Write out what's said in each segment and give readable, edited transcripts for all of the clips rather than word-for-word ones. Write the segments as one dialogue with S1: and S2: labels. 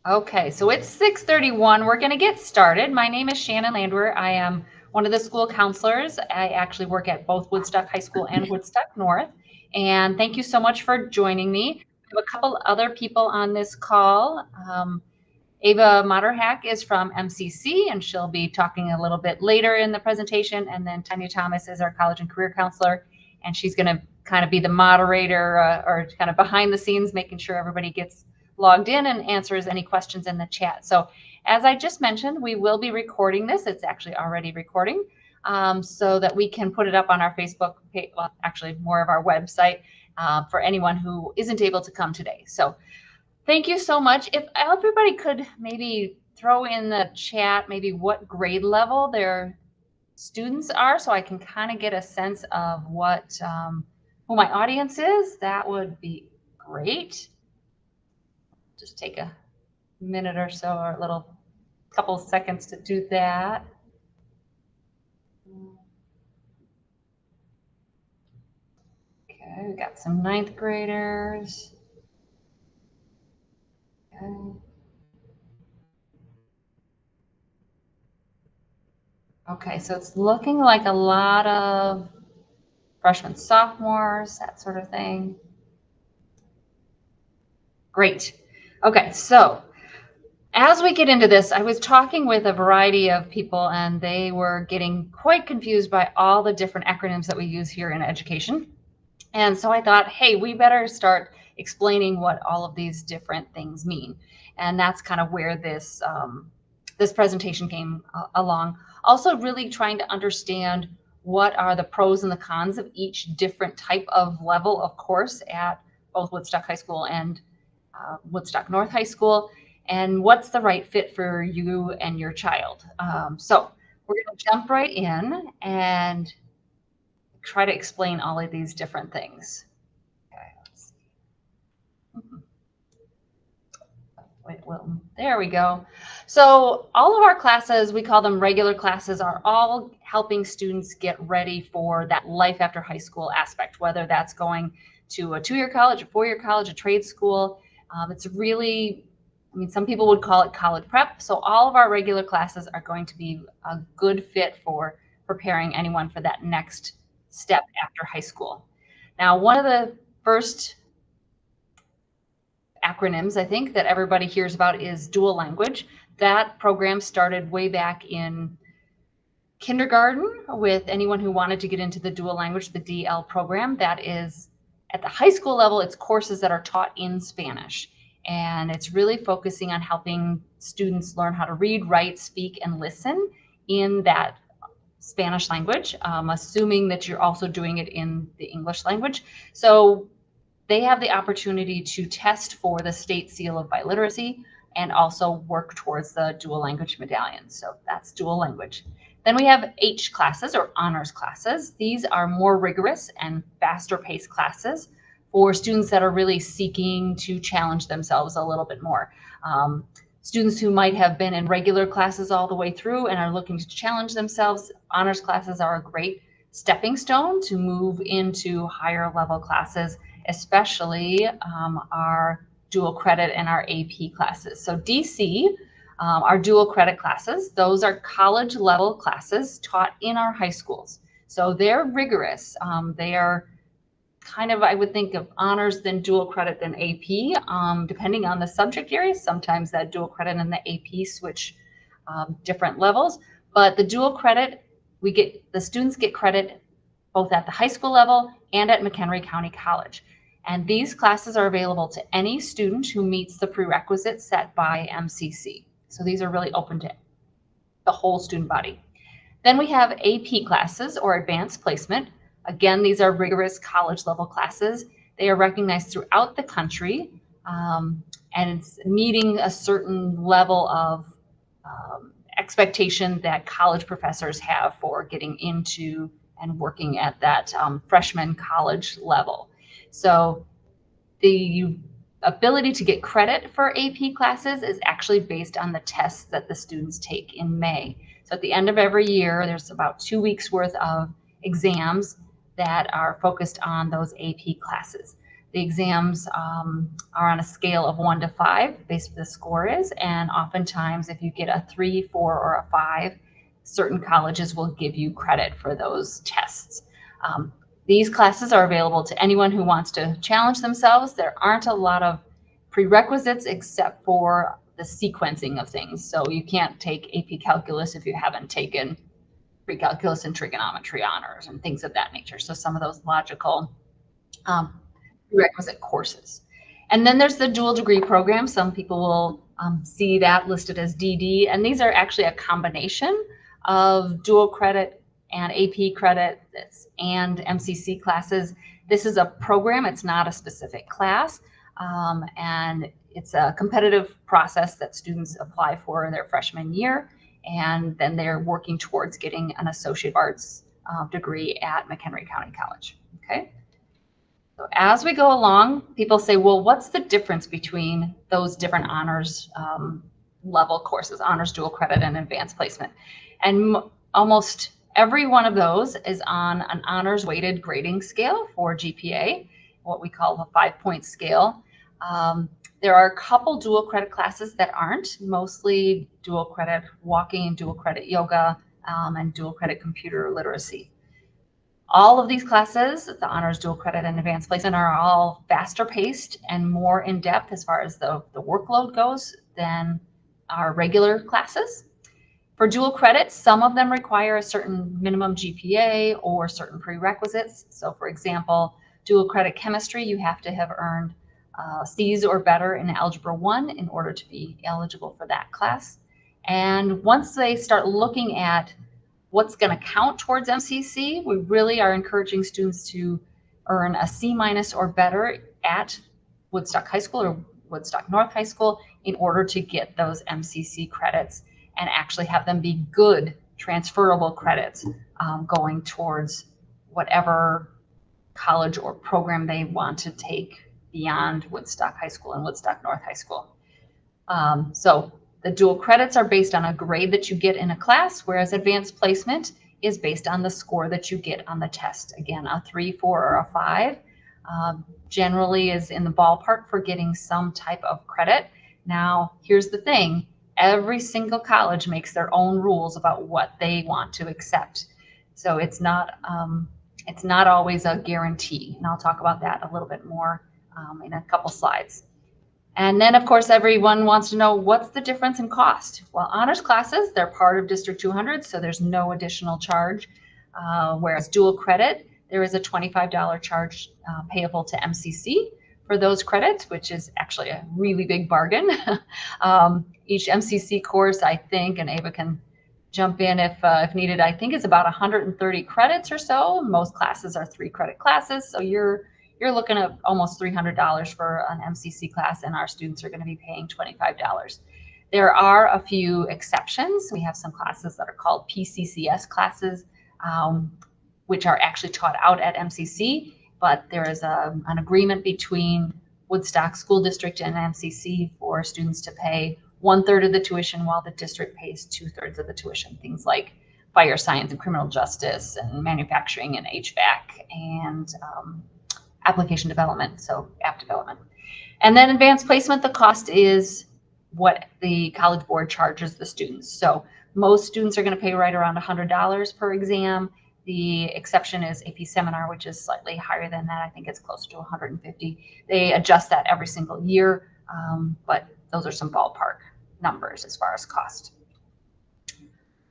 S1: Okay, so it's 6:31. We're going to get started. My name is Shannon Landwehr. I am one of the school counselors. I actually work at both Woodstock High School and Woodstock North. And thank you so much for joining me. We have a couple other people on this call. Ava Motterhack is from MCC, and she'll be talking a little bit later in the presentation. And then Tanya Thomas is our college and career counselor, and she's going to kind of be the moderator or kind of behind the scenes, making sure everybody gets logged in and answers any questions in the chat. So as I just mentioned, we will be recording this. It's actually already recording, so that we can put it up on our Facebook page, well, actually more of our website, for anyone who isn't able to come today. So thank you so much. If everybody could maybe throw in the chat maybe what grade level their students are, so I can kind of get a sense of what who my audience is, that would be great. Just take a minute or so, or a little couple seconds to do that. Okay, we got some ninth graders. Okay. Okay, so it's looking like a lot of freshmen, sophomores, that sort of thing. Great. Okay, so as we get into this, I was talking with a variety of people, and they were getting quite confused by all the different acronyms that we use here in education. And so I thought, hey, we better start explaining what all of these different things mean. And that's kind of where this presentation came along. Also, really trying to understand what are the pros and the cons of each different type of level of course at both Woodstock High School and Woodstock North High School, and what's the right fit for you and your child. So we're going to jump right in and try to explain all of these different things. Okay, let's see. Wait, well, there we go. So all of our classes, we call them regular classes, are all helping students get ready for that life after high school aspect, whether that's going to a 2-year college, a 4-year college, a trade school. It's really, I mean, some people would call it college prep. So all of our regular classes are going to be a good fit for preparing anyone for that next step after high school. Now, one of the first acronyms, I think, that everybody hears about is dual language. That program started way back in kindergarten with anyone who wanted to get into the dual language, the DL program. That is at the high school level, it's courses that are taught in Spanish. And it's really focusing on helping students learn how to read, write, speak, and listen in that Spanish language, assuming that you're also doing it in the English language. So they have the opportunity to test for the state seal of biliteracy and also work towards the dual language medallion. So that's dual language. Then we have H classes, or honors classes. These are more rigorous and faster paced classes for students that are really seeking to challenge themselves a little bit more. Students who might have been in regular classes all the way through and are looking to challenge themselves, honors classes are a great stepping stone to move into higher level classes, especially our dual credit and our AP classes. So DC, our dual credit classes, those are college level classes taught in our high schools. So they're rigorous. They are kind of, I would think of honors, then dual credit, then AP, depending on the subject area. Sometimes that dual credit and the AP switch different levels, but the dual credit, the students get credit both at the high school level and at McHenry County College. And these classes are available to any student who meets the prerequisites set by MCC. So these are really open to the whole student body. Then we have AP classes, or advanced placement. Again, these are rigorous college level classes. They are recognized throughout the country, and it's meeting a certain level of expectation that college professors have for getting into and working at that freshman college level. So the ability to get credit for AP classes is actually based on the tests that the students take in May. So at the end of every year, there's about 2 weeks worth of exams that are focused on those AP classes. The exams are on a scale of 1 to 5, based where the score is, and oftentimes if you get a 3, 4, or a 5, certain colleges will give you credit for those tests. These classes are available to anyone who wants to challenge themselves. There aren't a lot of prerequisites except for the sequencing of things. So you can't take AP Calculus if you haven't taken pre-calculus and trigonometry honors and things of that nature. So some of those logical prerequisite courses. And then there's the dual degree program. Some people will see that listed as DD, and these are actually a combination of dual credit and AP credit and MCC classes. This is a program, it's not a specific class, and it's a competitive process that students apply for their freshman year, and then they're working towards getting an Associate of Arts degree at McHenry County College. Okay. So as we go along, people say, well, what's the difference between those different honors level courses, honors, dual credit, and advanced placement? And almost every one of those is on an honors weighted grading scale for GPA, what we call a 5-point scale. There are a couple dual credit classes that aren't, mostly dual credit walking, dual credit yoga, and dual credit computer literacy. All of these classes, the honors, dual credit, and advanced placement, are all faster paced and more in depth as far as the workload goes than our regular classes. For dual credit, some of them require a certain minimum GPA or certain prerequisites. So for example, dual credit chemistry, you have to have earned C's or better in Algebra 1 in order to be eligible for that class. And once they start looking at what's going to count towards MCC, we really are encouraging students to earn a C- or better at Woodstock High School or Woodstock North High School in order to get those MCC credits and actually have them be good transferable credits going towards whatever college or program they want to take beyond Woodstock High School and Woodstock North High School. So the dual credits are based on a grade that you get in a class, whereas advanced placement is based on the score that you get on the test. Again, a 3, 4, or a 5 generally is in the ballpark for getting some type of credit. Now, here's the thing. Every single college makes their own rules about what they want to accept. So it's not always a guarantee. And I'll talk about that a little bit more in a couple slides. And then, of course, everyone wants to know, what's the difference in cost? Well, honors classes, they're part of District 200, so there's no additional charge. Whereas dual credit, there is a $25 charge payable to MCC for those credits, which is actually a really big bargain. Each MCC course, I think, and Ava can jump in if needed, I think is about 130 credits or so. Most classes are 3-credit classes, so you're looking at almost $300 for an MCC class, and our students are going to be paying $25. There are a few exceptions. We have some classes that are called PCCS classes, which are actually taught out at MCC, but there is an agreement between Woodstock School District and MCC for students to pay 1/3 of the tuition while the district pays 2/3 of the tuition. Things like fire science and criminal justice and manufacturing and HVAC and application development, so app development. And then advanced placement, the cost is what the College Board charges the students. So most students are going to pay right around $100 per exam. The exception is AP Seminar, which is slightly higher than that. I think it's closer to $150. They adjust that every single year, but those are some ballpark numbers as far as cost.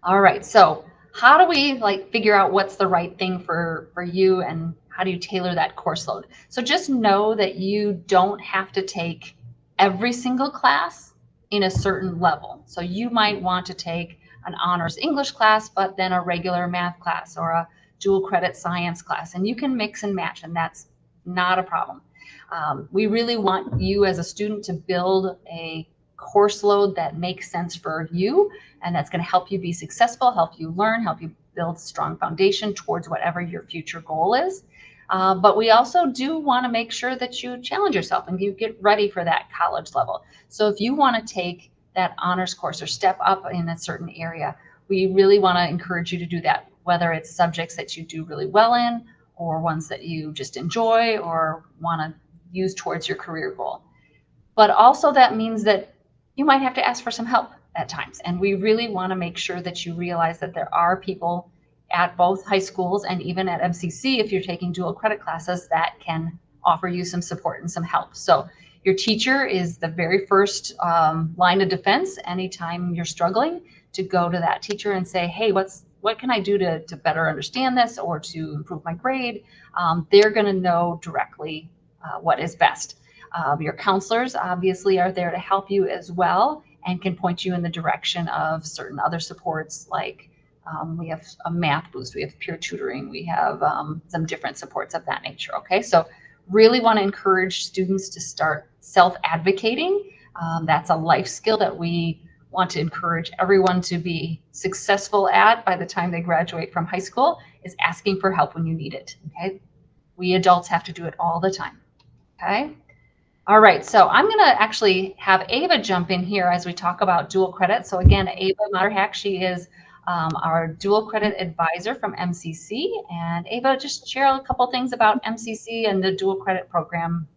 S1: All right, so how do we figure out what's the right thing for you, and how do you tailor that course load? So just know that you don't have to take every single class in a certain level. So you might want to take an honors English class, but then a regular math class or a dual credit science class, and you can mix and match, and that's not a problem. We really want you as a student to build a course load that makes sense for you, and that's going to help you be successful, help you learn, help you build a strong foundation towards whatever your future goal is. But we also do want to make sure that you challenge yourself and you get ready for that college level. So if you want to take that honors course or step up in a certain area, we really want to encourage you to do that, whether it's subjects that you do really well in or ones that you just enjoy or want to use towards your career goal. But also that means that you might have to ask for some help at times. And we really want to make sure that you realize that there are people at both high schools and even at MCC, if you're taking dual credit classes, that can offer you some support and some help. So your teacher is the very first line of defense anytime you're struggling, to go to that teacher and say, hey, what can I do to better understand this or to improve my grade? They're going to know directly what is best. Your counselors obviously are there to help you as well and can point you in the direction of certain other supports, like we have a math boost, we have peer tutoring, we have some different supports of that nature. Okay, so really want to encourage students to start self-advocating. That's a life skill that we want to encourage everyone to be successful at by the time they graduate from high school, is asking for help when you need it. Okay, we adults have to do it all the time. Okay. All right, so I'm going to actually have Ava jump in here as we talk about dual credit. So again, Ava Matterhack, she is our dual credit advisor from MCC. And Ava, just share a couple things about MCC and the dual credit program,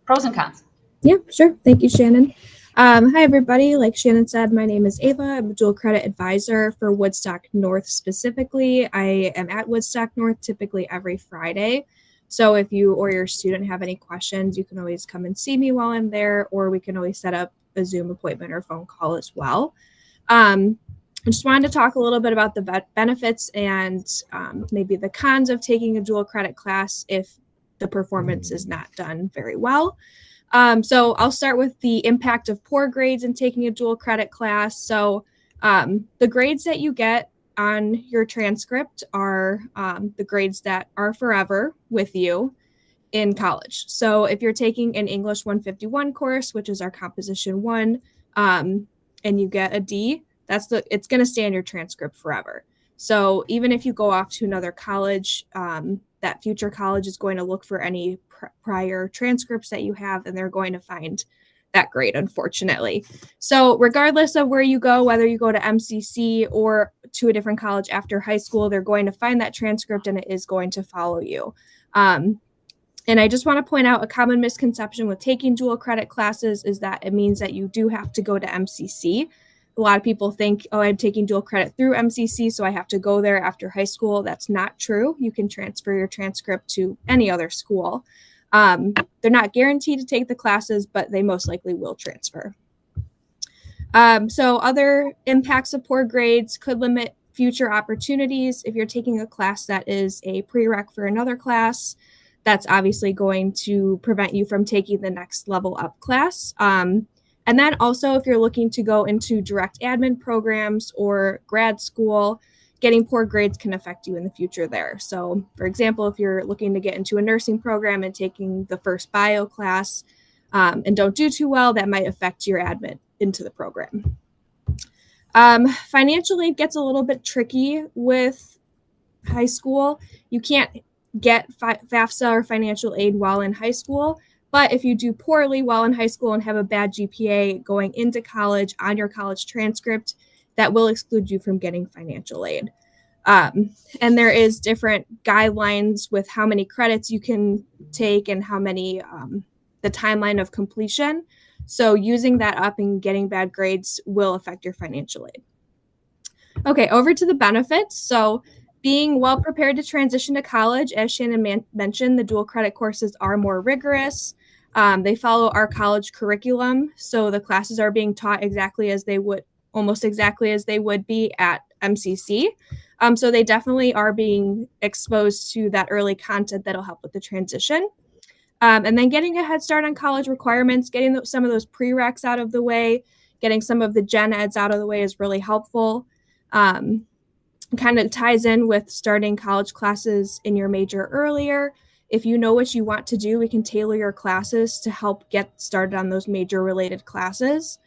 S1: pros and cons.
S2: Yeah, sure. Thank you, Shannon. Hi, everybody. Like Shannon said, my name is Ava. I'm a dual credit advisor for Woodstock North specifically. I am at Woodstock North typically every Friday. So if you or your student have any questions, you can always come and see me while I'm there, or we can always set up a Zoom appointment or phone call as well. I just wanted to talk a little bit about the benefits and maybe the cons of taking a dual credit class if the performance is not done very well. So I'll start with the impact of poor grades in taking a dual credit class. So the grades that you get on your transcript are the grades that are forever with you in college. So if you're taking an English 151 course, which is our composition 1, and you get a D, it's going to stay in your transcript forever. So even if you go off to another college, that future college is going to look for any prior transcripts that you have, and they're going to find that grade, unfortunately. So regardless of where you go, whether you go to MCC or to a different college after high school, they're going to find that transcript and it is going to follow you. And I just want to point out a common misconception with taking dual credit classes is that it means that you do have to go to MCC. A lot of people think, oh, I'm taking dual credit through MCC, so I have to go there after high school. That's not true. You can transfer your transcript to any other school. They're not guaranteed to take the classes, but they most likely will transfer. So other impacts of poor grades could limit future opportunities. If you're taking a class that is a prereq for another class, that's obviously going to prevent you from taking the next level up class. And then also, if you're looking to go into direct admin programs or grad school, getting poor grades can affect you in the future there. So, for example, if you're looking to get into a nursing program and taking the first bio class and don't do too well, that might affect your admit into the program. Financial aid gets a little bit tricky with high school. You can't get FAFSA or financial aid while in high school. But if you do poorly while in high school and have a bad GPA going into college on your college transcript, that will exclude you from getting financial aid. And there is different guidelines with how many credits you can take and how many, the timeline of completion. So using that up and getting bad grades will affect your financial aid. Okay, over to the benefits. So being well prepared to transition to college, as Shannon mentioned, the dual credit courses are more rigorous. They follow our college curriculum. So the classes are being taught almost exactly as they would be at MCC. So they definitely are being exposed to that early content that'll help with the transition. And then getting a head start on college requirements, getting some of those prereqs out of the way, getting some of the gen eds out of the way is really helpful. Kind of ties in with starting college classes in your major earlier. If you know what you want to do, we can tailor your classes to help get started on those major related classes.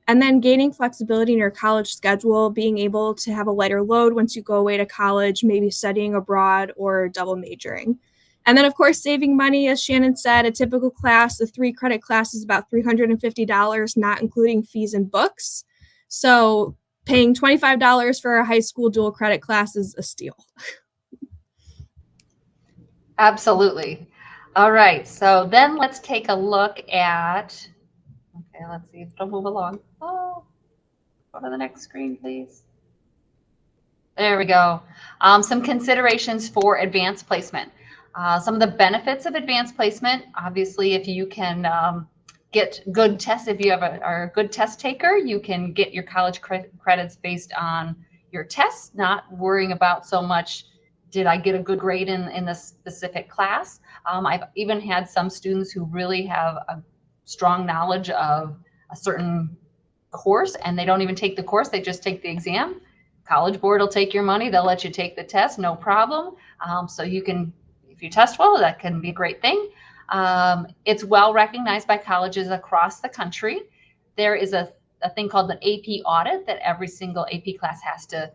S2: And then gaining flexibility in your college schedule, being able to have a lighter load once you go away to college, maybe studying abroad or double majoring. And then, of course, saving money, as Shannon said, a typical class, the 3 credit class is about $350, not including fees and books. So paying $25 for a high school dual credit class is a steal.
S1: Absolutely. All right, so then let's take a look at, okay, let's see if it'll move along. Oh, go to the next screen, please. There we go. Some considerations for advanced placement. Some of the benefits of advanced placement, obviously, if you can get good tests, if you are a good test taker, you can get your college credits based on your tests, not worrying about so much, did I get a good grade in this specific class? I've even had some students who really have a strong knowledge of a certain course and they don't even take the course, they just take the exam. College Board will take your money, they'll let you take the test, no problem. So you can, if you test well, that can be a great thing. It's well recognized by colleges across the country. There is a thing called an AP audit that every single AP class has to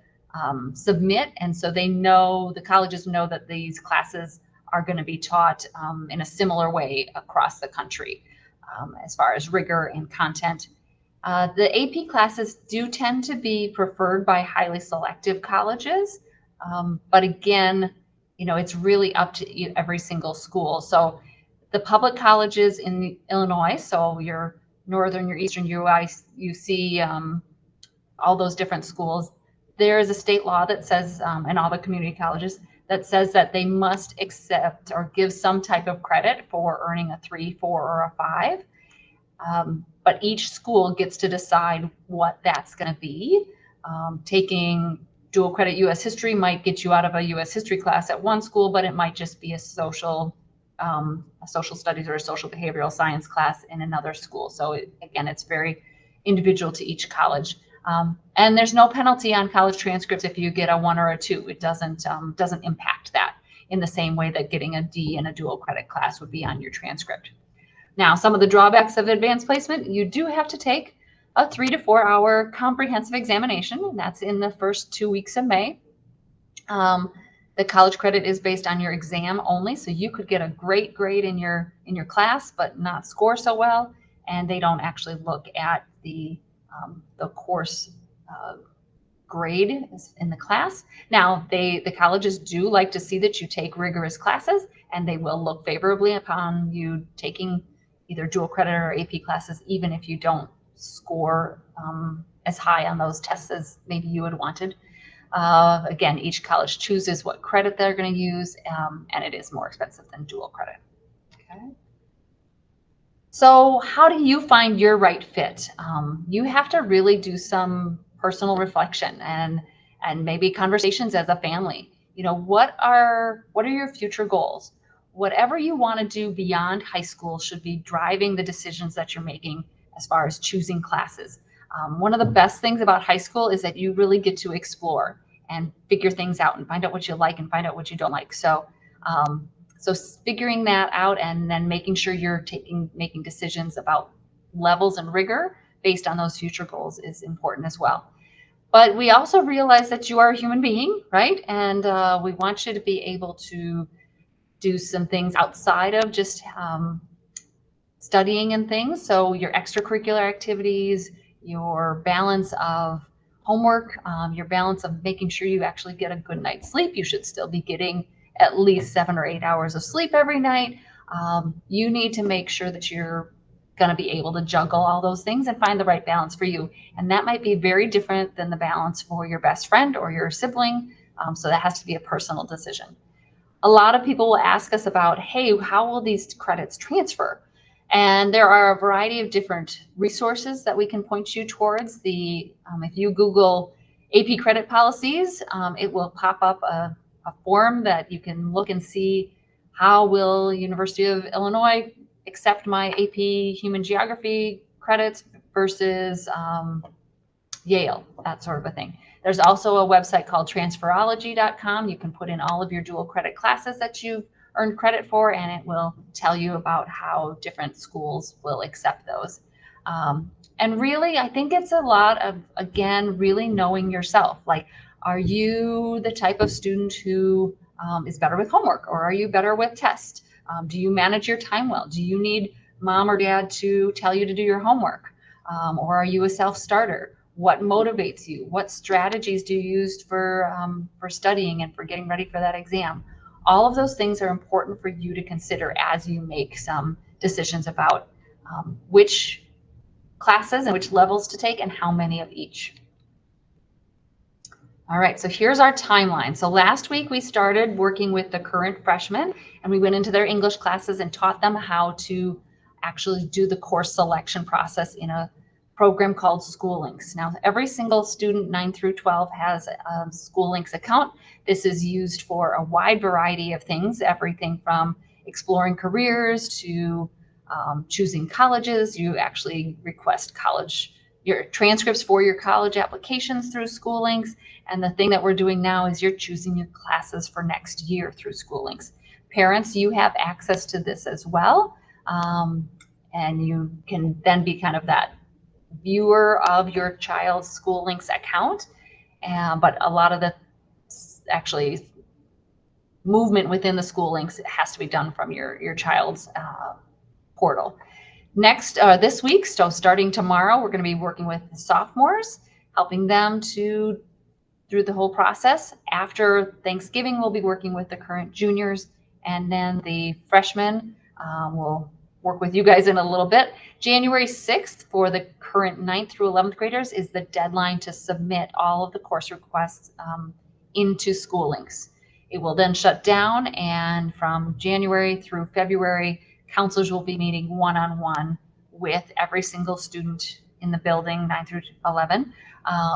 S1: submit. And so they know, the colleges know that these classes are going to be taught in a similar way across the country as far as rigor and content. The AP classes do tend to be preferred by highly selective colleges. But again, you know, it's really up to every single school. So the public colleges in Illinois, so your northern, your eastern UI, you see all those different schools. There is a state law that says, and all the community colleges, that says that they must accept or give some type of credit for earning a 3, 4, or a 5. But each school gets to decide what that's going to be. Taking dual credit U.S. history might get you out of a U.S. history class at one school, but it might just be a social studies or a social behavioral science class in another school. So again, it's very individual to each college. And there's no penalty on college transcripts if you get a 1 or a 2. It doesn't impact that in the same way that getting a D in a dual credit class would be on your transcript. Now, some of the drawbacks of advanced placement, you do have to take a 3 to 4 hour comprehensive examination, and that's in the first 2 weeks of May. The college credit is based on your exam only, so you could get a great grade in your class, but not score so well, and they don't actually look at the course grade in the class. Now, the colleges do like to see that you take rigorous classes, and they will look favorably upon you taking either dual credit or AP classes, even if you don't score as high on those tests as maybe you had wanted. Again, each college chooses what credit they're going to use, and it is more expensive than dual credit. Okay. So how do you find your right fit? You have to really do some personal reflection and maybe conversations as a family. You know, what are your future goals? Whatever you want to do beyond high school should be driving the decisions that you're making as far as choosing classes. One of the best things about high school is that you really get to explore and figure things out and find out what you like and find out what you don't like. So figuring that out and then making sure you're making decisions about levels and rigor based on those future goals is important as well. But we also realize that you are a human being, right? And we want you to be able to do some things outside of just studying and things. So your extracurricular activities, your balance of homework, your balance of making sure you actually get a good night's sleep. You should still be getting at least 7 or 8 hours of sleep every night. You need to make sure that you're going to be able to juggle all those things and find the right balance for you. And that might be very different than the balance for your best friend or your sibling. So that has to be a personal decision. A lot of people will ask us about, hey, how will these credits transfer? And there are a variety of different resources that we can point you towards. If you Google AP credit policies, it will pop up a form that you can look and see how will University of Illinois accept my AP Human Geography credits versus Yale, that sort of a thing. There's also a website called transferology.com. You can put in all of your dual credit classes that you've earned credit for, and it will tell you about how different schools will accept those. And really, I think it's a lot of, again, really knowing yourself. Like, are you the type of student who is better with homework, or are you better with tests? Do you manage your time well? Do you need mom or dad to tell you to do your homework? Or are you a self-starter? What motivates you? What strategies do you use for studying and for getting ready for that exam? All of those things are important for you to consider as you make some decisions about which classes and which levels to take and how many of each. All right, so here's our timeline. So last week we started working with the current freshmen, and we went into their English classes and taught them how to actually do the course selection process in a program called SchoolLinks. Now, every single student 9 through 12 has a SchoolLinks account. This is used for a wide variety of things, everything from exploring careers to choosing colleges. You actually request your transcripts for your college applications through SchoolLinks. And the thing that we're doing now is you're choosing your classes for next year through SchoolLinks. Parents, you have access to this as well. And you can then be kind of that viewer of your child's SchoolLinks account. But a lot of the actually movement within the SchoolLinks has to be done from your child's portal. Next, this week, so starting tomorrow, we're going to be working with the sophomores, helping them through the whole process. After Thanksgiving, we'll be working with the current juniors, and then the freshmen will work with you guys in a little bit. January 6th for the current 9th through 11th graders is the deadline to submit all of the course requests into SchoolLinks. It will then shut down, and from January through February, counselors will be meeting one-on-one with every single student in the building, 9 through 11,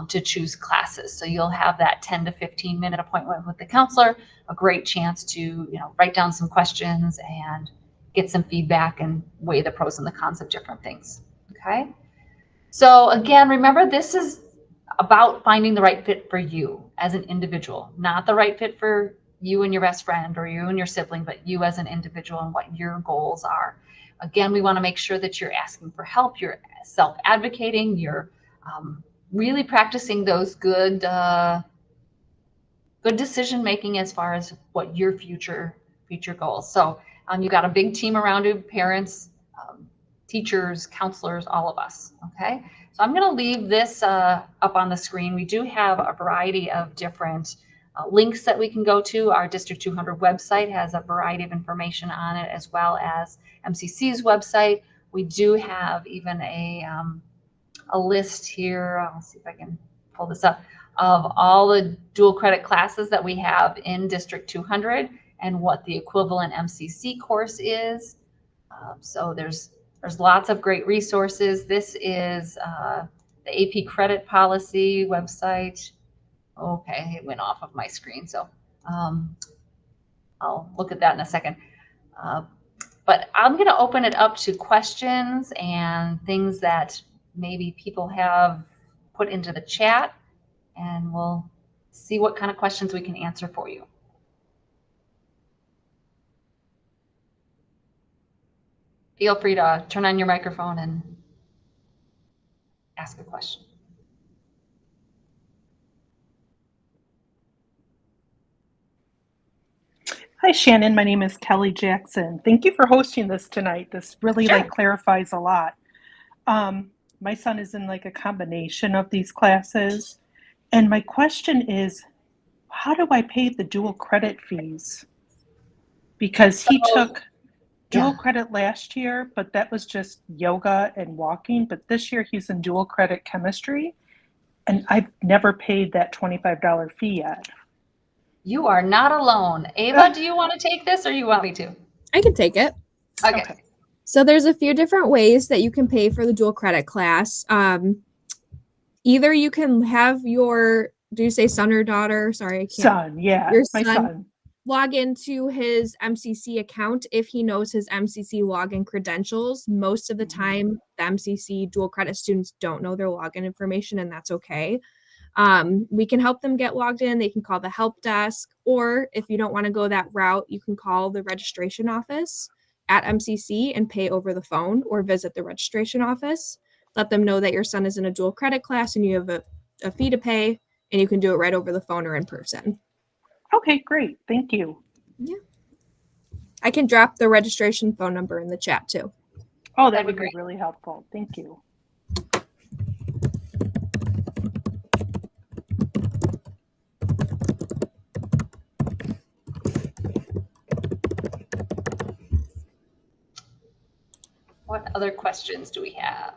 S1: to choose classes. So you'll have that 10 to 15 minute appointment with the counselor, a great chance to write down some questions and get some feedback and weigh the pros and the cons of different things. Okay. So again, remember, this is about finding the right fit for you as an individual, not the right fit for you and your best friend or you and your sibling, but you as an individual and what your goals are. Again, we want to make sure that you're asking for help, you're self-advocating, you're really practicing those good decision making as far as what your future goals. So you've got a big team around you, parents, teachers, counselors, all of us. Okay, so I'm going to leave this up on the screen. We do have a variety of different links that we can go to. Our District 200 website has a variety of information on it, as well as MCC's website. We do have even a list here. I'll see if I can pull this up, of all the dual credit classes that we have in District 200 and what the equivalent MCC course is. So there's lots of great resources. This is the AP credit policy website. Okay, it went off of my screen, so I'll look at that in a second. But I'm going to open it up to questions and things that maybe people have put into the chat, and we'll see what kind of questions we can answer for you. Feel free to turn on your microphone and ask a question.
S3: Hi, Shannon. My name is Kelly Jackson. Thank you for hosting this tonight. This really clarifies a lot. My son is in a combination of these classes. And my question is, how do I pay the dual credit fees? Because he took dual credit last year, but that was just yoga and walking. But this year he's in dual credit chemistry, and I've never paid that $25 fee yet.
S1: You are not alone. Ava, do you want to take this or you want me to?
S2: I can take it.
S1: Okay.
S2: So there's a few different ways that you can pay for the dual credit class. Either you can have do you say son or daughter? Sorry, I can't.
S3: Son, yeah. My son
S2: log into his MCC account if he knows his MCC login credentials. Most of the time, the MCC dual credit students don't know their login information, and that's okay. We can help them get logged in. They can call the help desk, or if you don't want to go that route, you can call the registration office at MCC and pay over the phone, or visit the registration office. Let them know that your son is in a dual credit class and you have a fee to pay, and you can do it right over the phone or in person.
S3: Okay, great. Thank you.
S2: Yeah. I can drop the registration phone number in the chat too.
S3: Oh, that would be really helpful. Thank you.
S1: other questions do we have?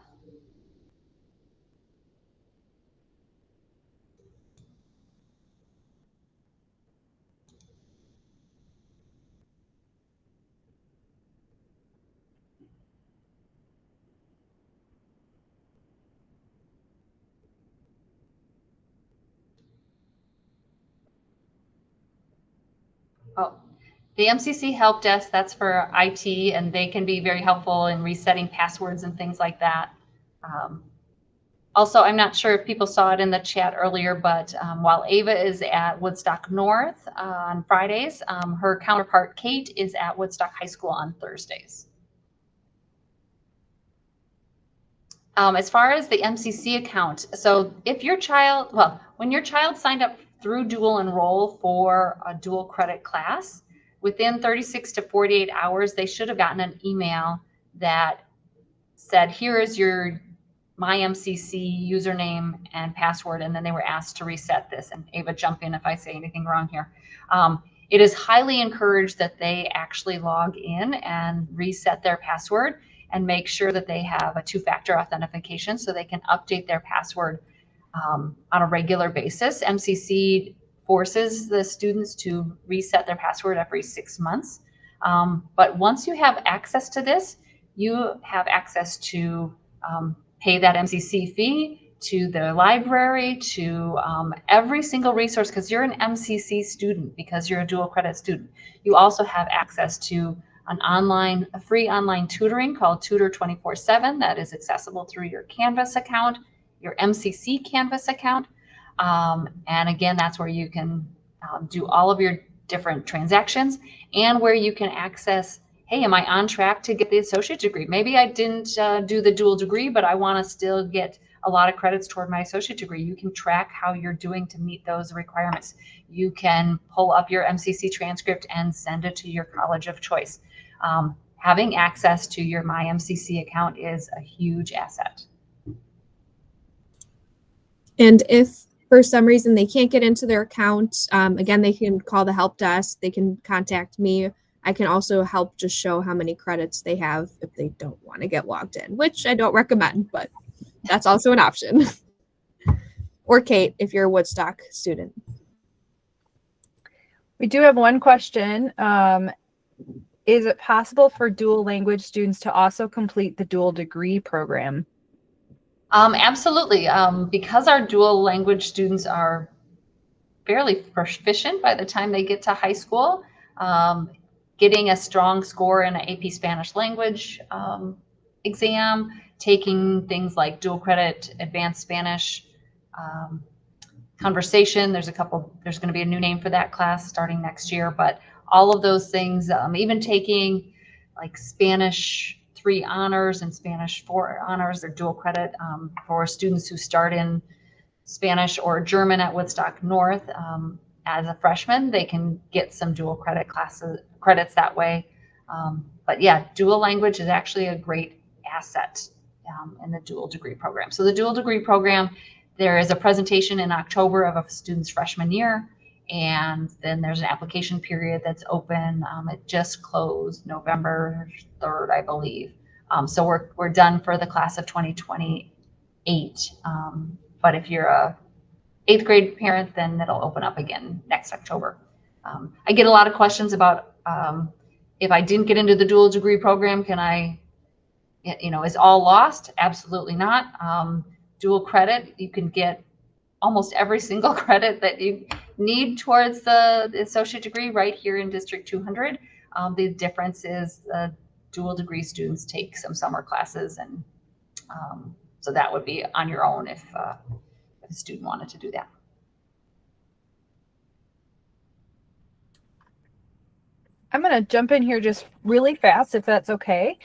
S1: Oh, the MCC help desk, that's for IT, and they can be very helpful in resetting passwords and things like that. Also, I'm not sure if people saw it in the chat earlier, but while Ava is at Woodstock North on Fridays, her counterpart Kate is at Woodstock High School on Thursdays. As far as the MCC account, so if your child, well, when your child signed up through Dual Enroll for a dual credit class, within 36 to 48 hours, they should have gotten an email that said, here is your MyMCC username and password, and then they were asked to reset this. And Ava, jump in if I say anything wrong here. It is highly encouraged that they actually log in and reset their password and make sure that they have a two-factor authentication so they can update their password on a regular basis. MCC forces the students to reset their password every 6 months. But once you have access to this, you have access to pay that MCC fee, to the library, to every single resource, because you're an MCC student, because you're a dual credit student. You also have access to a free online tutoring called Tutor 24/7 that is accessible through your Canvas account, your MCC Canvas account. And again, that's where you can do all of your different transactions and where you can access, hey, am I on track to get the associate degree? Maybe I didn't do the dual degree, but I want to still get a lot of credits toward my associate degree. You can track how you're doing to meet those requirements. You can pull up your MCC transcript and send it to your college of choice. Having access to your MyMCC account is a huge asset.
S2: And if for some reason they can't get into their account, again, they can call the help desk. They can contact me. I can also help just show how many credits they have if they don't want to get logged in, which I don't recommend, but that's also an option. Or Kate, if you're a Woodstock student.
S4: We do have one question. Is it possible for dual language students to also complete the dual degree program?
S1: Absolutely. Because our dual language students are fairly proficient by the time they get to high school, getting a strong score in an AP Spanish language exam, taking things like dual credit advanced Spanish conversation. There's going to be a new name for that class starting next year, but all of those things, even taking like Spanish 3 honors and Spanish 4 honors or dual credit for students who start in Spanish or German at Woodstock North as a freshman, they can get some dual credit credits that way. But yeah, dual language is actually a great asset in the dual degree program. So the dual degree program, there is a presentation in October of a student's freshman year, and then there's an application period that's open. It just closed November 3rd, I believe. So we're done for the class of 2028. But if you're a 8th grade parent, then it'll open up again next October. I get a lot of questions about if I didn't get into the dual degree program, can I, is all lost? Absolutely not. Dual credit, you can get almost every single credit that you need towards the associate degree right here in District 200. The difference is dual degree students take some summer classes, and so that would be on your own if a student wanted to do that.
S4: I'm going to jump in here just really fast, if that's okay,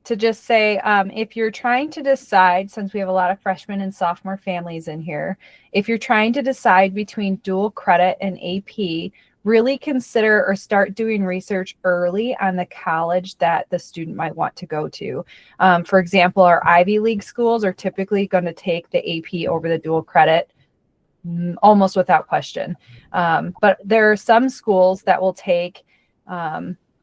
S4: to just say, if you're trying to decide, since we have a lot of freshman and sophomore families in here, if you're trying to decide between dual credit and AP, really consider or start doing research early on the college that the student might want to go to. For example, our Ivy League schools are typically going to take the AP over the dual credit almost without question. But there are some schools that will take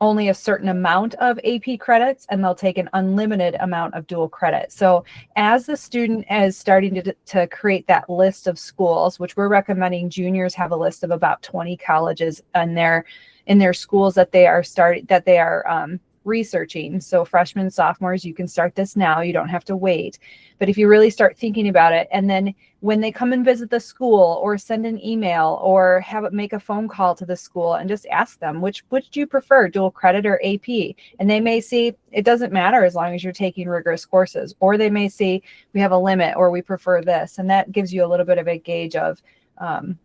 S4: only a certain amount of AP credits, and they'll take an unlimited amount of dual credit. So as the student is starting to create that list of schools, which we're recommending juniors have a list of about 20 colleges in their schools that they are researching. So freshmen, sophomores, you can start this now. You don't have to wait. But if you really start thinking about it, and then when they come and visit the school or send an email or make a phone call to the school and just ask them, which do you prefer, dual credit or AP? And they may see it doesn't matter as long as you're taking rigorous courses, or they may see we have a limit or we prefer this. And that gives you a little bit of a gauge of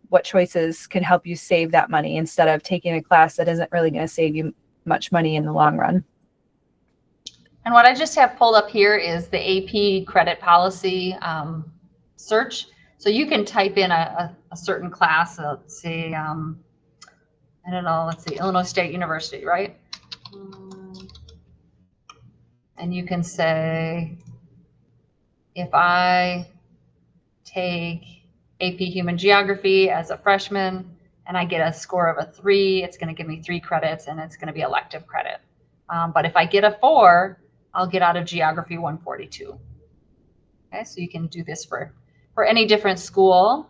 S4: what choices can help you save that money instead of taking a class that isn't really going to save you much money in the long run.
S1: And what I just have pulled up here is the AP credit policy search. So you can type in a certain class, let's see, I don't know, let's see, Illinois State University, right? And you can say, if I take AP Human Geography as a freshman and I get a score of a 3, it's going to give me 3 credits and it's going to be elective credit. But if I get a 4, I'll get out of Geography 142. Okay, so you can do this for any different school.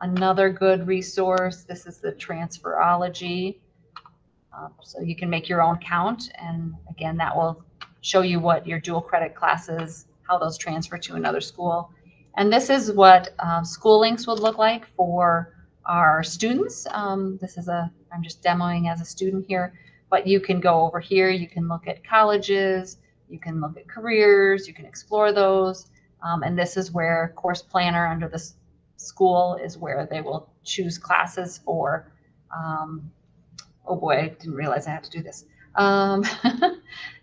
S1: Another good resource, this is the Transferology. So you can make your own count, and again, that will show you what your dual credit classes, how those transfer to another school. And this is what school links would look like for our students. I'm just demoing as a student here. But you can go over here, you can look at colleges, you can look at careers, you can explore those. And this is where Course Planner under the school is where they will choose classes for, oh boy, I didn't realize I had to do this.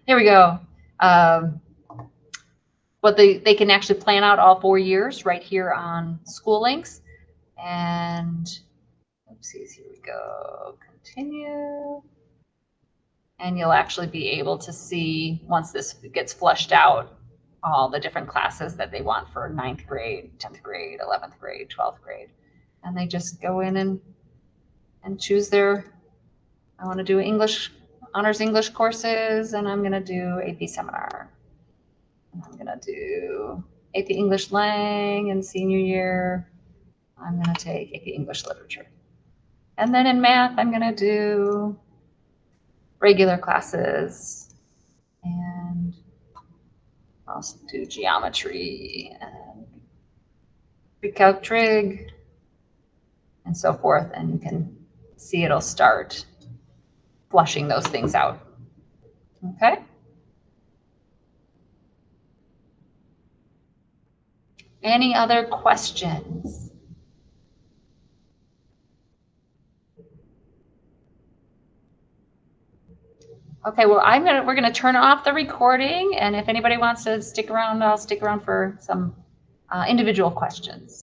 S1: Here we go. But they can actually plan out all 4 years right here on School Links. And oopsies, here we go, continue. And you'll actually be able to see, once this gets flushed out, all the different classes that they want for 9th grade, 10th grade, 11th grade, 12th grade. And they just go in and choose their, I want to do English, honors English courses, and I'm going to do AP Seminar. And I'm going to do AP English Lang in senior year. I'm going to take AP English Literature. And then in math, I'm going to do regular classes, and I'll do geometry and recalc trig and so forth, and you can see it'll start flushing those things out. Okay. Any other questions? Okay, well, we're gonna turn off the recording, and if anybody wants to stick around, I'll stick around for some individual questions.